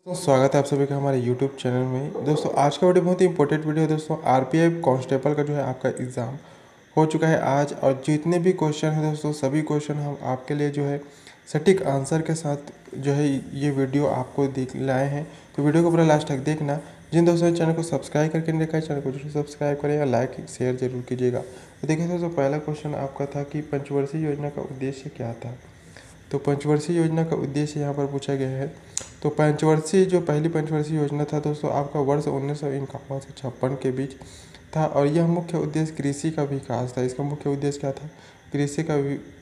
तो स्वागत है आप सभी का हमारे YouTube चैनल में। दोस्तों आज का वीडियो बहुत ही इंपॉर्टेंट वीडियो है। दोस्तों आरपीएफ कांस्टेबल का जो है आपका एग्ज़ाम हो चुका है आज, और जितने भी क्वेश्चन हैं दोस्तों सभी क्वेश्चन हम आपके लिए जो है सटीक आंसर के साथ जो है ये वीडियो आपको देख लाए हैं। तो वीडियो को पूरा लास्ट तक देखना। जिन दोस्तों ने चैनल को सब्सक्राइब करके नहीं देखा है, चैनल को जरूर सब्सक्राइब करें और लाइक शेयर जरूर कीजिएगा। तो देखिए दोस्तों, पहला क्वेश्चन आपका था कि पंचवर्षीय योजना का उद्देश्य क्या था। तो पंचवर्षीय योजना का उद्देश्य यहाँ पर पूछा गया है। तो पंचवर्षीय जो पहली पंचवर्षीय योजना था दोस्तों आपका वर्ष 1951 से 56 के बीच था, और यह मुख्य उद्देश्य कृषि का विकास था। इसका मुख्य उद्देश्य क्या था? कृषि का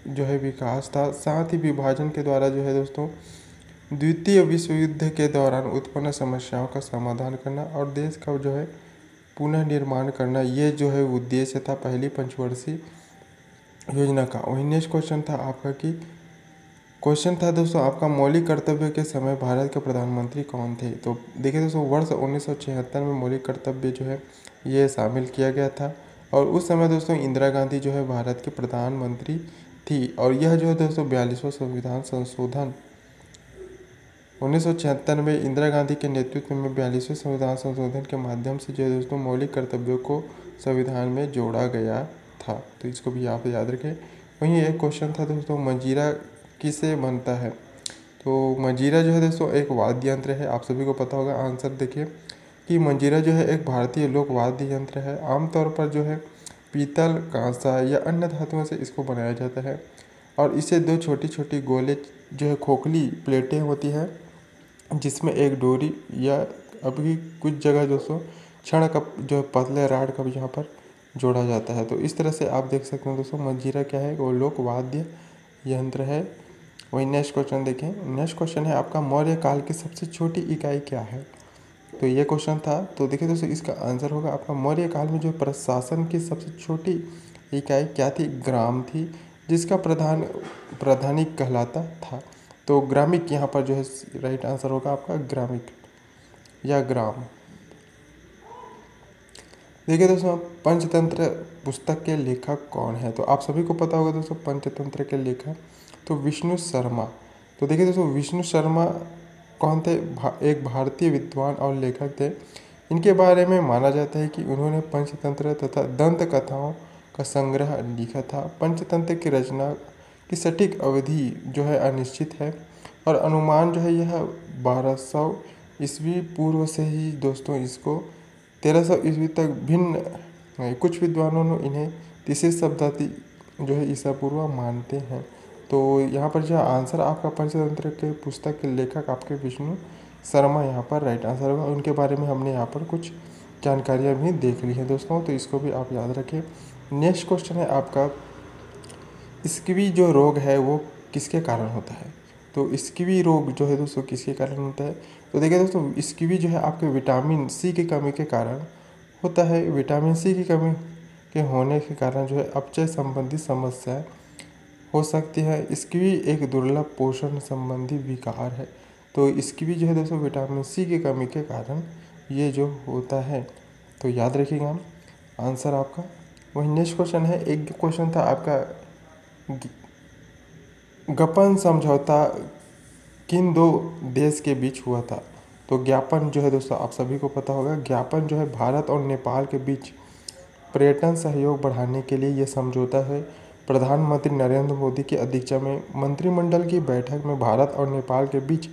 जो है विकास था। साथ ही विभाजन के द्वारा जो है दोस्तों द्वितीय विश्व युद्ध के दौरान उत्पन्न समस्याओं का समाधान करना और देश का जो है पुनः निर्माण करना, ये जो है उद्देश्य था पहली पंचवर्षीय योजना का। वही नेक्स्ट क्वेश्चन था आपका कि क्वेश्चन था दोस्तों आपका मौलिक कर्तव्य के समय भारत के प्रधानमंत्री कौन थे। तो देखिए दोस्तों, वर्ष 1976 में मौलिक कर्तव्य जो है ये शामिल किया गया था, और उस समय दोस्तों इंदिरा गांधी जो है भारत के प्रधानमंत्री थी। और यह जो है दोस्तों 42वां संविधान संशोधन 1976 में इंदिरा गांधी के नेतृत्व में 42वें संविधान संशोधन के माध्यम से जो है दोस्तों मौलिक कर्तव्यों को संविधान में जोड़ा गया था। तो इसको भी आप याद रखें। वहीं एक क्वेश्चन था दोस्तों, मंजीरा किसे बनता है। तो मंजीरा जो है दोस्तों एक वाद्य यंत्र है, आप सभी को पता होगा। आंसर देखिए कि मंजीरा जो है एक भारतीय लोक वाद्य यंत्र है। आमतौर पर जो है पीतल, कांसा या अन्य धातुओं से इसको बनाया जाता है, और इसे दो छोटी छोटी गोले जो है खोखली प्लेटें होती है, जिसमें एक डोरी या अभी कुछ जगह दोस्तों छड़ का जो है पतले राड का भी यहाँ पर जोड़ा जाता है। तो इस तरह से आप देख सकते हैं दोस्तों मंजीरा क्या है, वो लोक वाद्य यंत्र है। वही नेक्स्ट क्वेश्चन देखें। नेक्स्ट क्वेश्चन है आपका मौर्य काल की सबसे छोटी इकाई क्या है। तो ये क्वेश्चन था। तो देखिए दोस्तों इसका आंसर होगा आपका मौर्य काल में जो प्रशासन की सबसे छोटी इकाई क्या थी, ग्राम थी, जिसका प्रधानिक कहलाता था। तो ग्रामिक यहाँ पर जो है राइट आंसर होगा आपका ग्रामिक या ग्राम। देखिए दोस्तों पंचतंत्र पुस्तक के लेखक कौन है। तो आप सभी को पता होगा दोस्तों पंचतंत्र के लेखक तो विष्णु शर्मा। तो देखिए दोस्तों विष्णु शर्मा कौन थे? एक भारतीय विद्वान और लेखक थे। इनके बारे में माना जाता है कि उन्होंने पंचतंत्र तथा दंत कथाओं का संग्रह लिखा था। पंचतंत्र की रचना की सटीक अवधि जो है अनिश्चित है, और अनुमान जो है यह 1200 ईस्वी पूर्व से ही दोस्तों इसको 1300 ईस्वी तक भिन्न कुछ विद्वानों ने इन्हें तीसरी शताब्दी जो है ईसा पूर्व मानते हैं। तो यहाँ पर जो आंसर आपका पंचतंत्र के पुस्तक के लेखक आपके विष्णु शर्मा यहाँ पर राइट आंसर होगा। उनके बारे में हमने यहाँ पर कुछ जानकारियाँ भी देख ली हैं दोस्तों, तो इसको भी आप याद रखें। नेक्स्ट क्वेश्चन है आपका स्कीवी जो रोग है वो किसके कारण होता है। तो स्कीवी रोग जो है दोस्तों किसके कारण होता है। तो देखिए दोस्तों स्कीवी जो है आपके विटामिन सी की कमी के कारण होता है। विटामिन सी की कमी के होने के कारण जो है अपचय संबंधी समस्याएं हो सकती है। स्कीवी एक दुर्लभ पोषण संबंधी विकार है। तो स्कीवी जो है दोस्तों विटामिन सी की कमी के कारण ये जो होता है, तो याद रखिएगा हम आंसर आपका। वही नेक्स्ट क्वेश्चन है, एक क्वेश्चन था आपका गपन समझौता किन दो देश के बीच हुआ था। तो ज्ञापन जो है दोस्तों आप सभी को पता होगा, ज्ञापन जो है भारत और नेपाल के बीच पर्यटन सहयोग बढ़ाने के लिए यह समझौता है। प्रधानमंत्री नरेंद्र मोदी की अध्यक्षता में मंत्रिमंडल की बैठक में भारत और नेपाल के बीच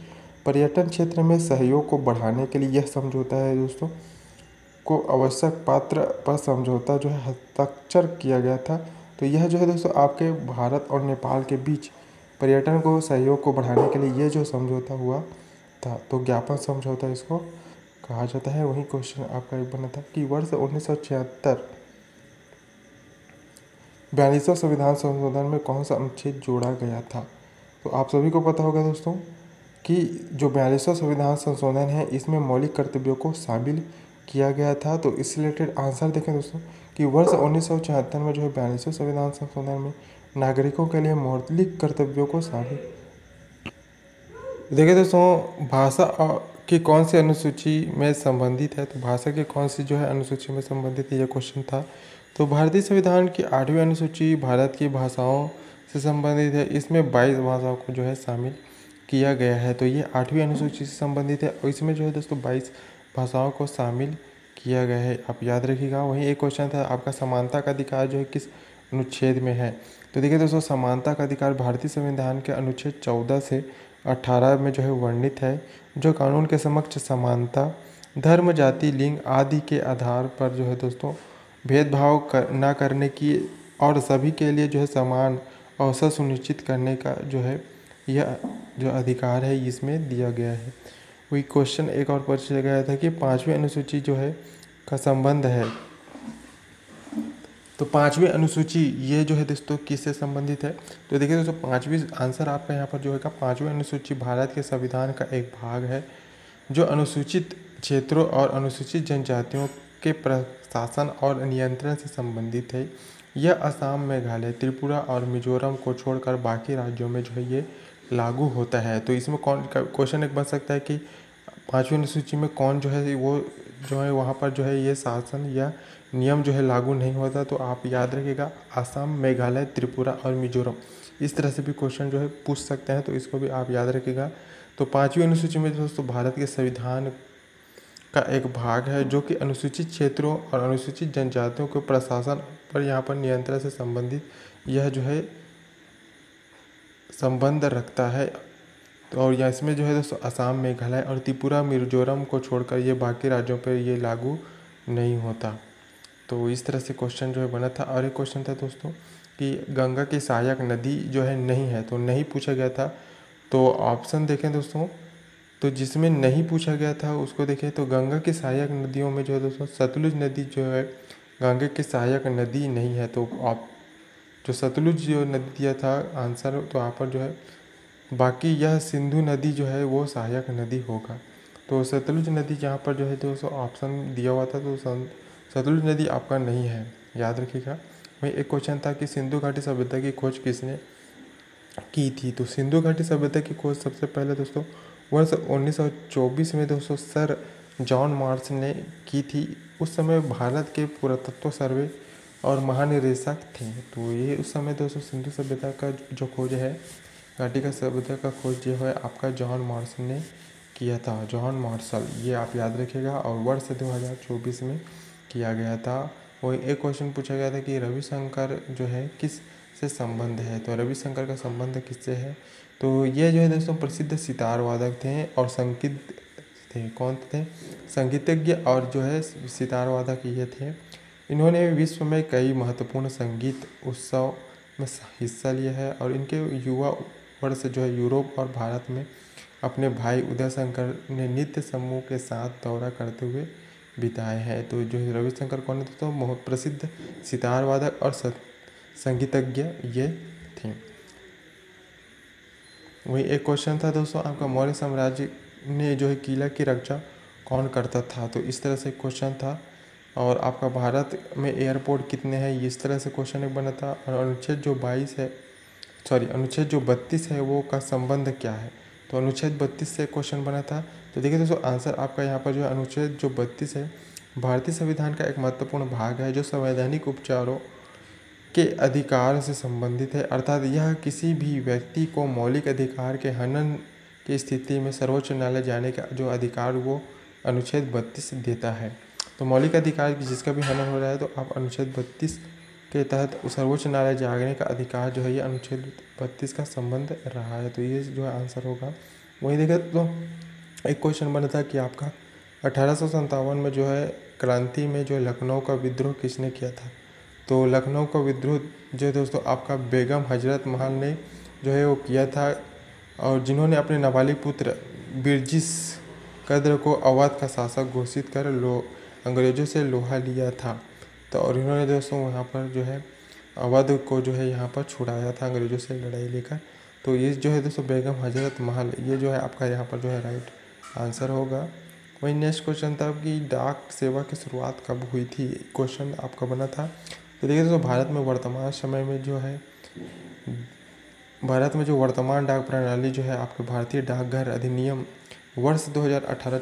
पर्यटन क्षेत्र में सहयोग को बढ़ाने के लिए यह समझौता है दोस्तों को आवश्यक पात्र पर समझौता जो है हस्ताक्षर किया गया था। तो यह जो है दोस्तों आपके भारत और नेपाल के बीच पर्यटन को सहयोग को बढ़ाने के लिए ये जो समझौता हुआ था, तो ज्ञापन समझौता इसको कहा जाता है। वही क्वेश्चन आपका एक बना था कि वर्ष 1976 42वां संविधान संशोधन में कौन सा अनुच्छेद जोड़ा गया था। तो आप सभी को पता होगा दोस्तों कि जो 42वां संविधान संशोधन है इसमें मौलिक कर्तव्यों को शामिल किया गया था। तो इस रिलेटेड आंसर देखें दोस्तों कि वर्ष 1974 में जो है 42वें संविधान संशोधन में नागरिकों के लिए मौलिक कर्तव्यों को शामिल। देखिए दोस्तों भाषा की कौन सी अनुसूची में संबंधित है। तो भाषा की कौन सी जो है अनुसूची में संबंधित है, यह क्वेश्चन था। तो भारतीय संविधान की 8वीं अनुसूची भारत की भाषाओं से संबंधित है। इसमें 22 भाषाओं को जो है शामिल किया गया है। तो ये 8वीं अनुसूची से संबंधित है और इसमें जो है दोस्तों 22 भाषाओं को शामिल किया गया है, आप याद रखिएगा। वहीं एक क्वेश्चन था आपका, समानता का अधिकार जो है किस अनुच्छेद में है? तो देखिए दोस्तों, समानता का अधिकार भारतीय संविधान के अनुच्छेद 14 से 18 में जो है वर्णित है, जो कानून के समक्ष समानता, धर्म, जाति, लिंग आदि के आधार पर जो है दोस्तों भेदभाव न करने की और सभी के लिए जो है समान अवसर सुनिश्चित करने का जो है यह जो अधिकार है इसमें दिया गया है। वही क्वेश्चन एक और पूछा गया था कि 5वीं अनुसूची जो है का संबंध है। तो 5वीं अनुसूची ये जो है दोस्तों किससे संबंधित है? तो देखिए दोस्तों, 5वीं आंसर आपका यहाँ पर जो है 5वीं अनुसूची भारत के संविधान का एक भाग है, जो अनुसूचित क्षेत्रों और अनुसूचित जनजातियों के प्रशासन और नियंत्रण से संबंधित है। यह असम, मेघालय, त्रिपुरा और मिजोरम को छोड़कर बाकी राज्यों में जो है ये लागू होता है। तो इसमें कौन क्वेश्चन एक बन सकता है कि 5वीं अनुसूची में कौन जो है वो जो है वहाँ पर जो है ये शासन या नियम जो है लागू नहीं होता। तो आप याद रखिएगा, असम, मेघालय, त्रिपुरा और मिजोरम, इस तरह से भी क्वेश्चन जो है पूछ सकते हैं, तो इसको भी आप याद रखिएगा। तो 5वीं अनुसूची में दोस्तों भारत के संविधान का एक भाग है, जो कि अनुसूचित क्षेत्रों और अनुसूचित जनजातियों के प्रशासन पर यहाँ पर नियंत्रण से संबंधित यह जो है संबंध रखता है। तो और यहाँ इसमें जो है दोस्तों असम, मेघालय और त्रिपुरा, मिजोरम को छोड़कर ये बाकी राज्यों पर ये लागू नहीं होता। तो इस तरह से क्वेश्चन जो है बना था। और एक क्वेश्चन था दोस्तों कि गंगा की सहायक नदी जो है नहीं है, तो नहीं पूछा गया था। तो ऑप्शन देखें दोस्तों, तो जिसमें नहीं पूछा गया था उसको देखें, तो गंगा की सहायक नदियों में जो है दोस्तों सतलुज नदी जो है गंगा की सहायक नदी नहीं है। तो आप जो सतलुज जो नदी दिया था आंसर, तो यहाँ पर जो है बाकी यह सिंधु नदी जो है वो सहायक नदी होगा। तो सतलुज नदी जहाँ पर जो है दोस्तों ऑप्शन दिया हुआ था, तो सतलुज नदी आपका नहीं है, याद रखिएगा। वहीं एक क्वेश्चन था कि सिंधु घाटी सभ्यता की खोज किसने की थी? तो सिंधु घाटी सभ्यता की खोज सबसे पहले दोस्तों वर्ष 1924 में दोस्तों सर जॉन मार्श ने की थी। उस समय भारत के पुरातत्व सर्वे और महानिदेशक थे। तो ये उस समय दोस्तों सिंधु सभ्यता का जो खोज है, घाटी का सभ्यता का खोज जो है आपका जॉन मार्शल ने किया था, जॉन मार्शल, ये आप याद रखिएगा। और वर्ष 2024 में किया गया था। वही एक क्वेश्चन पूछा गया था कि रविशंकर जो है किस से संबंध है? तो रविशंकर का संबंध किससे है? तो ये जो है दोस्तों प्रसिद्ध सितार वादक थे और संगीत थे। कौन थे? संगीतज्ञ और जो है सितार वादक ये थे। इन्होंने विश्व में कई महत्वपूर्ण संगीत उत्सव में हिस्सा लिया है और इनके युवा वर्ष जो है यूरोप और भारत में अपने भाई उदय शंकर ने नृत्य समूह के साथ दौरा करते हुए बिताए हैं। तो जो रविशंकर कौन है दोस्तों? बहुत प्रसिद्ध सितार वादक और संगीतज्ञ ये थे। वही एक क्वेश्चन था दोस्तों आपका, मौर्य साम्राज्य ने जो है किला की रक्षा कौन करता था? तो इस तरह से क्वेश्चन था। और आपका भारत में एयरपोर्ट कितने हैं, इस तरह से क्वेश्चन एक बना था। और अनुच्छेद जो 32 है वो का संबंध क्या है? तो अनुच्छेद 32 से क्वेश्चन बना था। तो देखिए दोस्तों आंसर आपका यहाँ पर जो है अनुच्छेद जो 32 है भारतीय संविधान का एक महत्वपूर्ण भाग है, जो संवैधानिक उपचारों के अधिकार से संबंधित है। अर्थात यह किसी भी व्यक्ति को मौलिक अधिकार के हनन की स्थिति में सर्वोच्च न्यायालय जाने का जो अधिकार वो अनुच्छेद 32 देता है। तो मौलिक अधिकार की जिसका भी हनन हो रहा है तो आप अनुच्छेद 32 के तहत सर्वोच्च न्यायालय जाने का अधिकार जो है ये अनुच्छेद 32 का संबंध रहा है। तो ये जो है आंसर होगा। वहीं देखें तो एक क्वेश्चन बना था कि आपका 1857 में जो है क्रांति में जो लखनऊ का विद्रोह किसने किया था? तो लखनऊ का विद्रोह जो है दोस्तों आपका बेगम हजरत महल ने जो है वो किया था, और जिन्होंने अपने नाबालिग पुत्र बिरजिस कद्र को अवध का शासक घोषित कर अंग्रेज़ों से लोहा लिया था। तो और इन्होंने दोस्तों वहाँ पर जो है अवध को जो है यहाँ पर छुड़ाया था अंग्रेज़ों से लड़ाई लेकर। तो ये जो है दोस्तों बेगम हजरत महल, ये जो है आपका यहाँ पर जो है राइट आंसर होगा। वही नेक्स्ट क्वेश्चन था कि डाक सेवा की शुरुआत कब हुई थी? क्वेश्चन आपका बना था। तो देखिए दोस्तों भारत में वर्तमान समय में जो है भारत में जो वर्तमान डाक प्रणाली जो है आपके भारतीय डाकघर अधिनियम वर्ष 2018